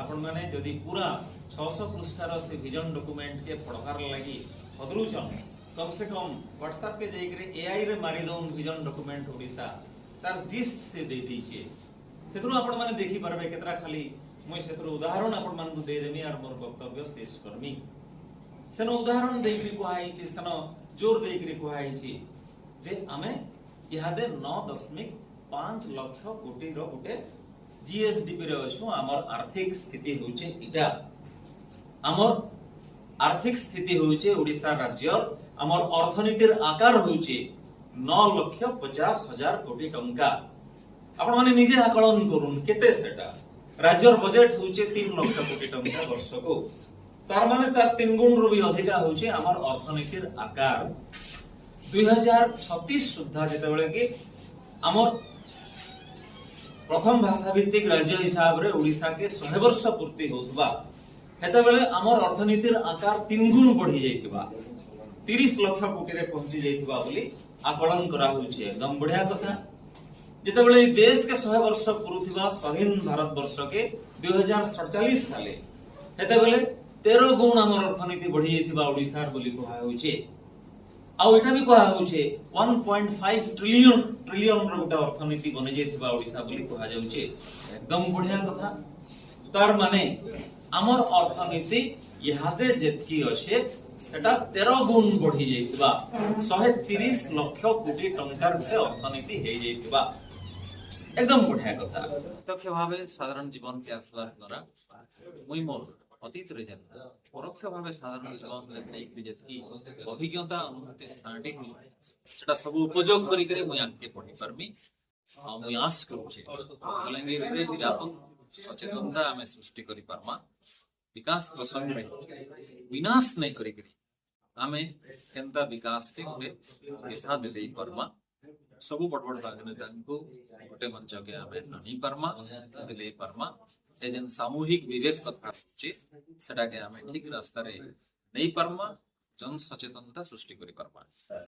आपण माने जदि पूरा 600 पृष्ठार से विजन डॉक्यूमेंट के पढ़ार लगी हदरुचन कम से कम व्हाट्सएप के जाइकरे एआई रे मारी दउन विजन डॉक्यूमेंट ओडिसा तार जिस्ट से दे दीचे सेतरु आपण माने देखि परबे केतरा खाली মই सेतरु उदाहरण आपण मानकु दे देमी आर मोर वक्तव्य शेष करमी सेनो उदाहरण देकरी कोहाई छि सेनो जोर देकरी कोहाई छि जे आमे इहादे 9.5 लाख कोटी रो गुटे जीएसडीपी रे अछु हमर आर्थिक स्थिति होचे इटा हमर आर्थिक स्थिति होचे ओडिसा राज्य हमर अर्थनीतिर आकार होचे 9,50,000 कोटी टंका आपण माने निजे आकलन करून केते सेटा राज्यर बजेट होचे 3 लाख कोटी टंका वर्ष को तार माने तार 3 गुण रो भी अधिका होचे हमर अर्थनीतिर आकार 2036 सुद्धा जेते बेले कि हमर प्रथम भाषा भित्तिक राज्य हिसाब रे ओडिसा के 100 वर्ष पूर्ति होतबा हेते बेले हमर अर्थनीतिर आकार 3 गुण बढ़ी जाइतिबा 30 लाख कोटी रे पहुंची जाइतिबा बोली आकलन करा होचे एकदम बढ़िया कथा जेते बेले देश के 100 वर्ष पूरुथिबा स्वाधीन भारत वर्ष के 2047 साले हेते बेले 13 गुण हमर अर्थनीति बढ़ी जाइतिबा ओडिसा बोली कहा होचे आ एटा भी कहा होचे 1.5 ट्रिलियन रो गोटा अर्थनीति बने जेथिबा ओडिसा बोली कहा जाउचे एकदम बढ़िया कथा तार माने हमर अर्थनीति यहादे जेतकी अछे सेटा 13 गुण बढ़ी जाइतिबा 130 लाख कोटी टंकार के अर्थनीति हे जाइतिबा एकदम बढ़िया कथा प्रत्यक्ष भावे साधारण जीवन के आस्वाद द्वारा मुई मोर अतीत रे जन परोक्ष भावे साधारण जीवन रे नेक जेतकी अभिज्ञता अनुभूति स्टार्टी सेटा सब उपयोग करी करे मुई आके पढ़ी परमी आ मुई आस करू छे बलांगीर रे व्यापक सचेतनता हमें सृष्टि करी परमा विकास प्रसंग रे विनाश नहीं करी करी हमें केनता विकास के गोटे दिशा दे देई परमा सबु बड़ बड़ राजनेता को गोटे मंच के हमें नहीं परमा दे परमा से जन सामूहिक विवेक कथा होची सेटा के हमें ठीक रास्ता रे नहीं परमा जन सचेतनता सृष्टि करी परमा